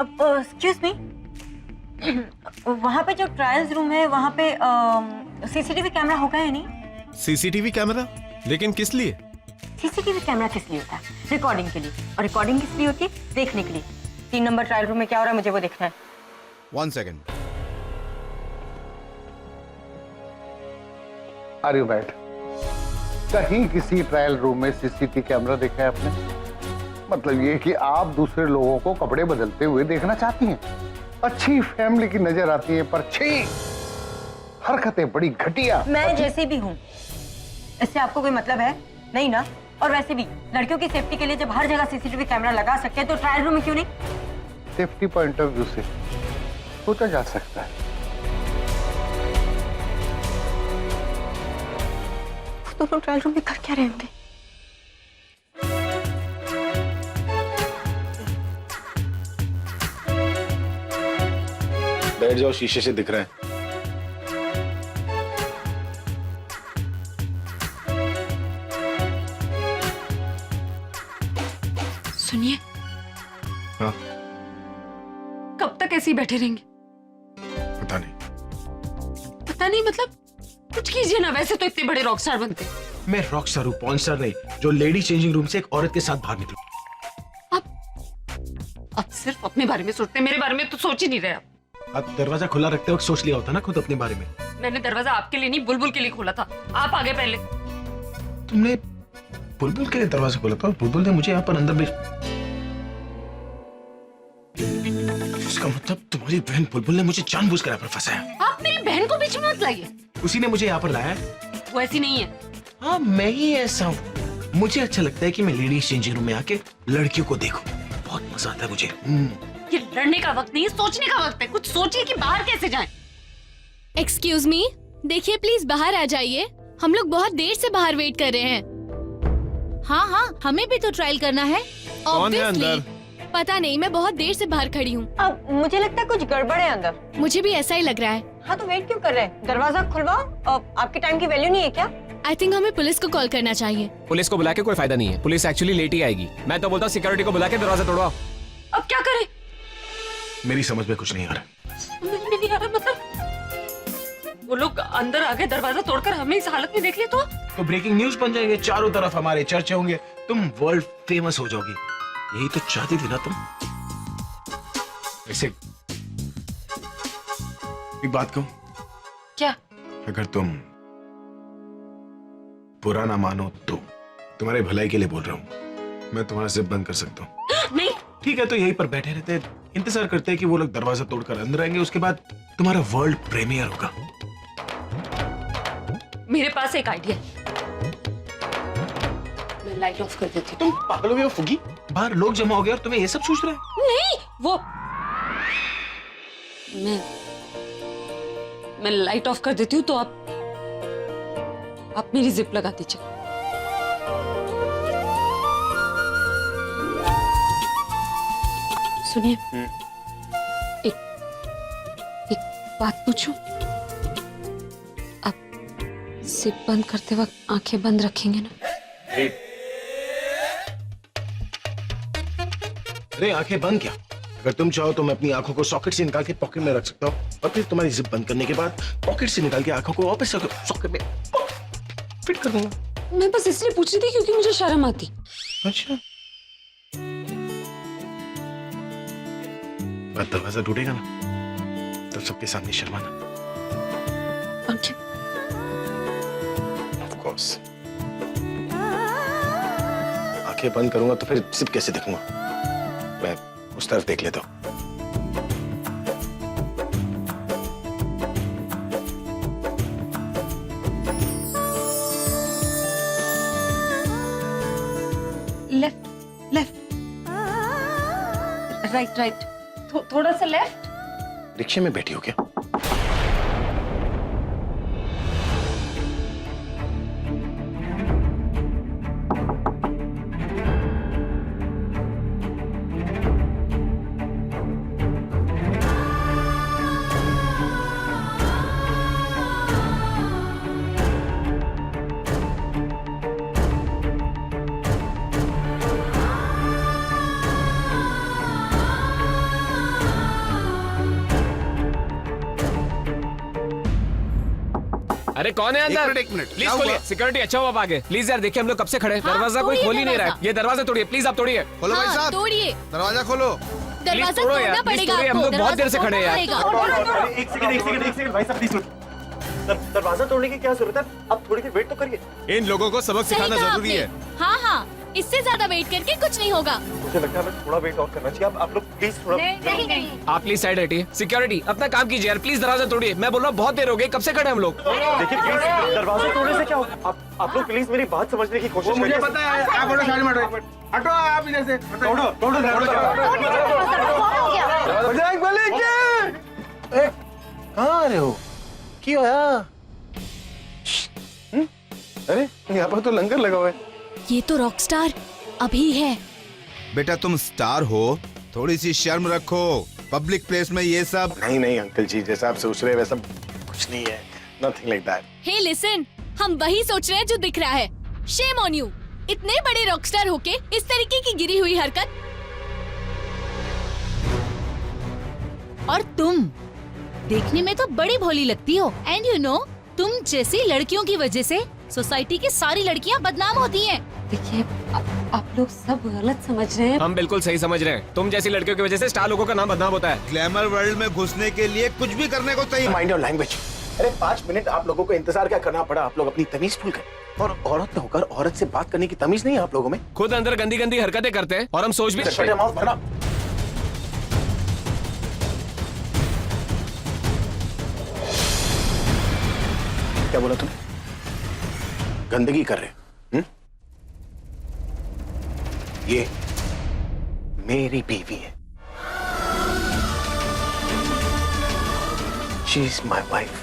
अब excuse me, वहाँ पे जो ट्रायल्स रूम है वहाँ पे सीसीटीवी कैमरा होगा या नहीं? CCTV camera? लेकिन किस लिए? सीसीटीवी कैमरा किस लिए होता है? रिकॉर्डिंग के लिए। और रिकॉर्डिंग किस लिए होती है? देखने के लिए। 3 नंबर ट्रायल रूम में क्या हो रहा है मुझे वो देखना है। 1 सेकेंड। आर्य बैठ, कहीं किसी ट्रायल रूम में सीसीटीवी कैमरा देखा है आपने? मतलब ये कि आप दूसरे लोगों को कपड़े बदलते हुए देखना चाहती हैं, अच्छी फैमिली की नजर आती है, पर छी, हरकतें बड़ी घटिया। मैं जैसे भी हूँ, इससे आपको कोई मतलब है? नहीं ना। और वैसे भी लड़कियों की सेफ्टी के लिए जब हर जगह सीसीटीवी कैमरा लगा सकते हैं तो ट्रायल रूम में क्यों नहीं? सेफ्टी पॉइंट ऑफ व्यू से सोचा जा सकता है। वो दोनों ट्रायल रूम में कर क्या रहे होंगे? बैठ जाओ, शीशे से दिख रहा है। सुनिए। हाँ? कब तक ऐसे ही बैठे रहेंगे? पता नहीं। पता नहीं मतलब कुछ कीजिए ना, वैसे तो इतने बड़े रॉक स्टार बनते। मैं रॉक स्टार हूँ, पॉर्न स्टार नहीं, जो लेडी चेंजिंग रूम से एक औरत के साथ बाहर निकलूं। अब सिर्फ अपने बारे में सोचते, मेरे बारे में तो सोच ही नहीं रहे आप। दरवाजा खुला रखते वक्त सोच लिया होता ना खुद अपने बारे में। मैंने दरवाजा आपके लिए नहीं, बुलबुल के लिए खोला था। आप आगे पहले। तुमने बुलबुल के लिए दरवाजा खोला था और बुलबुल ने मुझे यहाँ पर अंदर भेज। इसका मतलब तुम्हारी बहन बुलबुल ने मुझे जानबूझकर यहाँ पर फंसाया। आप मेरी बहन को बीच में मत लाइए। उसी ने मुझे यहाँ पर लाया। वो ऐसी नहीं है। हाँ, मैं ही ऐसा हूँ। मुझे अच्छा लगता है कि मैं लेडीज चेंजिंग रूम में आके लड़कियों को देखूं, बहुत मजा आता है मुझे। ये लड़ने का वक्त नहीं है, सोचने का वक्त है। कुछ सोचिए कि बाहर कैसे जाएं। एक्सक्यूज मी, देखिए प्लीज बाहर आ जाइए, हम लोग बहुत देर से बाहर वेट कर रहे हैं। हाँ हाँ, हमें भी तो ट्रायल करना है। कौन है Obviously। अंदर? पता नहीं, मैं बहुत देर से बाहर खड़ी हूँ। अब मुझे लगता है कुछ गड़बड़ है अंदर। मुझे भी ऐसा ही लग रहा है। हाँ तो वेट क्यों कर रहे हैं? दरवाजा खुलवाओ। आपके टाइम की वैल्यू नहीं है क्या? आई थिंक हमें पुलिस को कॉल करना चाहिए। पुलिस को बुला के कोई फायदा नहीं है, पुलिस एक्चुअली लेट ही आएगी। मैं तो बोलता हूँ सिक्योरिटी को बुला के दरवाजा तोड़वाओ। अब क्या करें? मेरी समझ में कुछ नहीं आ रहा। समझ में नहीं आ रहा मतलब वो लोग अंदर आके दरवाजा तोड़कर हमें इस हालत में देख ले तो ब्रेकिंग न्यूज बन जाएंगे, चारों तरफ हमारे चर्चे होंगे, तुम वर्ल्ड फेमस हो जाओगी। यही तो चाहती थी ना तुम। वैसे एक बात कहूं? क्या? अगर तुम बुरा ना मानो तो तुम्हारे भलाई के लिए बोल रहा हूं, मैं तुम्हारा जिप बंद कर सकता हूं। नहीं। ठीक है, तो यहीं पर बैठे रहते हैं, इंतजार करते हैं कि वो लोग दरवाजा तोड़कर अंदर आएंगे, उसके बाद तुम्हारा वर्ल्ड प्रीमियर होगा। मेरे पास एक आइडिया है। मैं लाइट ऑफ कर देती हूँ। तुम पागल हो गए हो फुगी? बाहर लोग जमा हो गए और तुम्हें ये सब सोच रहे हैं? नहीं, वो मैं लाइट ऑफ कर देती हूँ तो आप मेरी जिप लगा दीजिए। सुनिए, एक बात पूछूं? आप जिप बंद करते वक्त आंखें बंद रखेंगे ना? अरे आंखें बंद क्या? अगर तुम चाहो तो मैं अपनी आंखों को सॉकेट से निकाल के पॉकेट में रख सकता हूँ और फिर तुम्हारी जिप बंद करने के बाद पॉकेट से निकाल के आंखों को वापस सॉकेट में फिट कर दूंगा। मैं बस इसलिए पूछ रही थी क्योंकि मुझे शर्म आती। अच्छा, बात दरवाजा टूटेगा ना तब सबके सामने शर्माना। आंखें ऑफ कोर्स। आंखें बंद करूंगा तो फिर जिप कैसे देखूंगा? मैं उस तरफ देख लेता हूँ। लेफ्ट लेफ्ट राइट राइट, थोड़ा सा लेफ्ट। रिक्शे में बैठी हो क्या? अरे कौन है अंदर? एक मिनट, प्लीज क्या खोलिए। हुआ? सिक्योरिटी अच्छा हुआ आप आगे। प्लीज यार देखिए हम लोग कब से खड़े हैं। हाँ, दरवाजा कोई तोड़िए खोल ही नहीं रहा है। दरवाजा। ये दरवाजा तोड़िए प्लीज, आप तोड़िए। खोलो भाई हाँ, साहब, तोड़िए। दरवाजा खोलो। दरवाजा तोड़ो यार, तोड़ना प्लीज पड़ेगा तोड़िए, हम आपको। लोग बहुत देर से दरवाजा खड़े हैं यार। तोड़ना पड़ेगा। एक सेकंड भाई साहब प्लीज दरवाजा तोड़ने की क्या जरूरत है? आप थोड़ी देर वेट तो करिए। इन लोगों को सबक सही सिखाना कहा जरूरी आपने। है। हाँ हाँ, इससे ज्यादा वेट करके कुछ नहीं होगा। मुझे लगता है हमें थोड़ा वेट और करना चाहिए। आप लोग प्लीज थोड़ा नहीं। आप प्लीज साइड हटिए। सिक्योरिटी अपना काम कीजिए यार, प्लीज दरवाजा तोड़िए। मैं बोल रहा हूँ बहुत देर हो गई, कब से खड़े हम लोग। देखिए प्लीज दरवाजा तोड़ने से क्या होगा? आप लोग प्लीज मेरी बात समझने की कोशिश करिए। मुझे पता है, आप हटो, साइड में हटो। हटो आप इधर से। तोड़ो बजरंग बली की! ए, कहाँ आ रहे हो? क्यों आया? अरे यहाँ पर तो लंगर लगा हुआ है। ये तो रॉकस्टार अभी है। बेटा तुम स्टार हो, थोड़ी सी शर्म रखो। पब्लिक प्लेस में ये सब। नहीं अंकल जी, जैसा आप सोच रहे हैं वैसा कुछ नहीं है। Nothing like that. Hey listen, हम वही सोच रहे हैं जो दिख रहा है। शेम ऑन यू, इतने बड़े रॉकस्टार होके इस तरीके की गिरी हुई हरकत। और तुम देखने में तो बड़ी भोली लगती हो। एंड यू नो, तुम जैसी लड़कियों की वजह से सोसाइटी की सारी लड़कियां बदनाम होती हैं। देखिए आप लोग सब गलत समझ रहे हैं। हम बिल्कुल सही समझ रहे हैं। तुम जैसी लड़कियों की वजह से स्टार लोगों का नाम बदनाम होता है। ग्लैमर वर्ल्ड में घुसने के लिए कुछ भी करने को तैयार। Mind your language. अरे 5 मिनट आप लोगों को इंतजार क्या करना पड़ा? आप लोग अपनी तमीज भूल गए। और औरत होकर औरत से बात करने की तमीज नहीं है आप लोगों में। खुद अंदर गंदी गंदी हरकतें करते हैं और हम सोच भी सकते शट योर हैं। माउथ, भरना। क्या बोला तूने? गंदगी कर रहे हैं? ये मेरी बीवी है। She is my wife.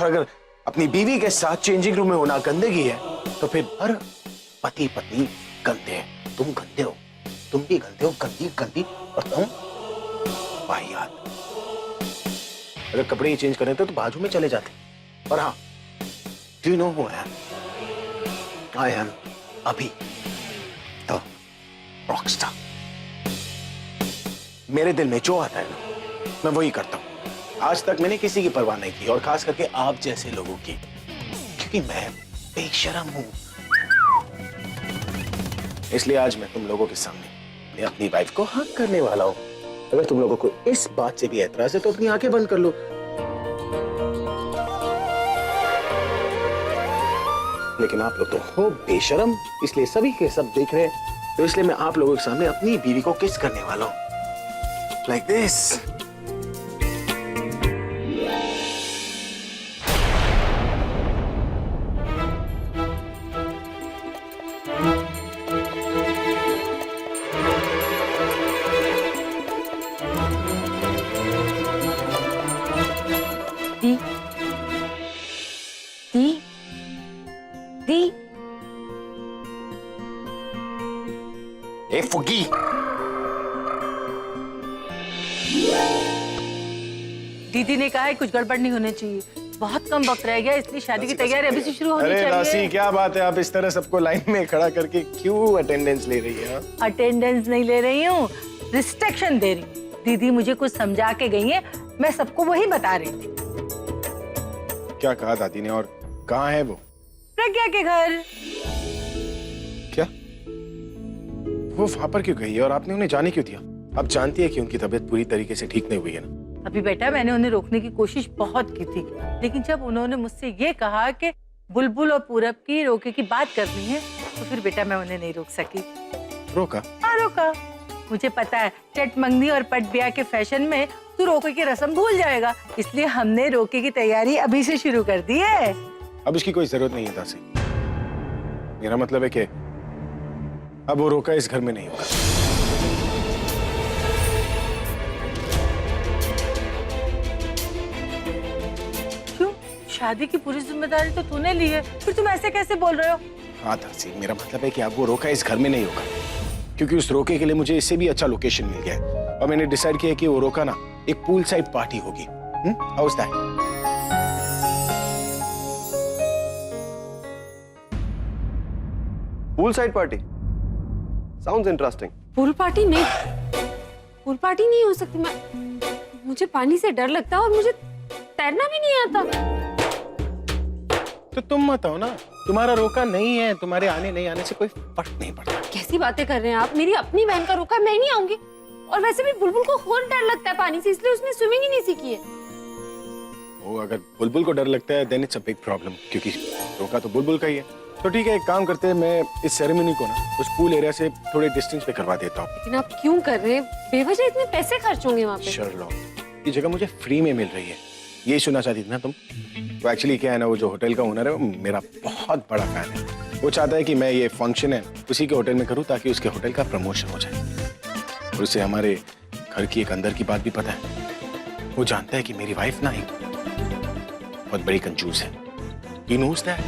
और अगर अपनी बीवी के साथ चेंजिंग रूम में होना गंदगी है, तो फिर हर पति पत्नी गंदे हैं। तुम गंदे हो, तुम भी गंदे हो, गंदी गंदी। और तुम वाहियात। अगर कपड़े ही चेंज करने थे तो बाजू में चले जाते। और हाँ, do you know who I am? I am अभी द रॉकस्टार। मेरे दिल में जो आता है ना, मैं वही करता हूं। आज तक मैंने किसी की परवाह नहीं की, और खास करके आप जैसे लोगों की, क्योंकि मैं बेशरम हूं। इसलिए आज मैं तुम लोगों के सामने मैं अपनी वाइफ को हक करने वाला हूं। अगर तुम लोगों को इस बात से भी एतराज है तो अपनी आंखें बंद कर लो। लेकिन आप लोग तो हो बेशरम, इसलिए सभी के सब देख रहे हैं। तो इसलिए मैं आप लोगों के सामने अपनी बीवी को किस करने वाला हूं, लाइक दिस। दी दी दी ए फुगी, दीदी ने कहा है कुछ गड़बड़ नहीं होनी चाहिए। बहुत कम वक्त रह गया, इसलिए शादी की तैयारी अभी से शुरू होनी अरे राशि, चाहिए। क्या बात है? आप इस तरह सबको लाइन में खड़ा करके क्यों अटेंडेंस ले रही है? अटेंडेंस नहीं ले रही हूँ, रिस्ट्रिक्शन दे रही हूँ। दीदी मुझे कुछ समझा के गई है, मैं सबको वही बता रही थी। क्या कहा दादी ने, और कहाँ है वो? प्रज्ञा के घर। क्या वो वहां पर क्यों गई है, और आपने उन्हें जाने क्यों दिया? आप जानती है कि उनकी तबीयत पूरी तरीके से ठीक नहीं हुई है ना? अभी बेटा, मैंने उन्हें रोकने की कोशिश बहुत की थी, लेकिन जब उन्होंने मुझसे ये कहा कि बुलबुल और पूरब की रोके की बात करनी है, तो फिर बेटा मैं उन्हें नहीं रोक सकी। रोका? हाँ रोका। मुझे पता है चट मंगनी और पट ब्याह के फैशन में तू रोके की रस्म भूल जाएगा, इसलिए हमने रोके की तैयारी अभी से शुरू कर दी है। अब इसकी कोई जरूरत नहीं है दासी। मेरा मतलब है कि अब वो रोका इस घर में नहीं होगा। क्यों? शादी की पूरी जिम्मेदारी तो तूने ली है, फिर तुम ऐसे कैसे बोल रहे हो? हाँ दासी, मेरा मतलब है कि अब वो रोका इस घर में नहीं होगा, क्योंकि उस रोके के लिए मुझे इससे भी अच्छा लोकेशन मिल गया है, और मैंने डिसाइड किया कि वो रोका ना एक पूल साइड पार्टी होगी। How is that? Pool side party sounds interesting. Pool party नहीं, पूल पार्टी नहीं हो सकती। मैं, मुझे पानी से डर लगता है और मुझे तैरना भी नहीं आता। तो तुम मत आओ ना, तुम्हारा रोका नहीं है, तुम्हारे आने नहीं आने से कोई फर्क नहीं पड़ता। कैसी बातें कर रहे हैं आप? मेरी अपनी बहन का रोका, मैं नहीं आऊंगी। और वैसे भी बुलबुल को खूब डर लगता है पानी से, इसलिए उसने स्विमिंग ही नहीं सीखी है। वो अगर बुलबुल को डर लगता है then it's a big problem, क्योंकि रोका तो बुलबुल का ही है। तो ठीक है, एक काम करते हैं, मैं इस सेरेमनी को ना उस पूल एरिया से थोड़े डिस्टेंस पे करवा देता हूँ। लेकिन आप क्यों कर रहे हैं? बेवजह इतने पैसे खर्च होंगे वहाँ पे। शर्लॉक, ये जगह मुझे फ्री में मिल रही है, ये सुनना चाहती थी ना तुम? तो एक्चुअली क्या है ना, वो जो होटल का ओनर है वो मेरा बहुत बड़ा फैन है। वो चाहता है कि मैं ये फंक्शन है उसी के होटल में करूँ ताकि उसके होटल का प्रमोशन हो जाए। और उसे हमारे घर की एक अंदर की बात भी पता है। वो जानता है कि मेरी वाइफ ना एक बहुत बड़ी कंजूस है। He knows that.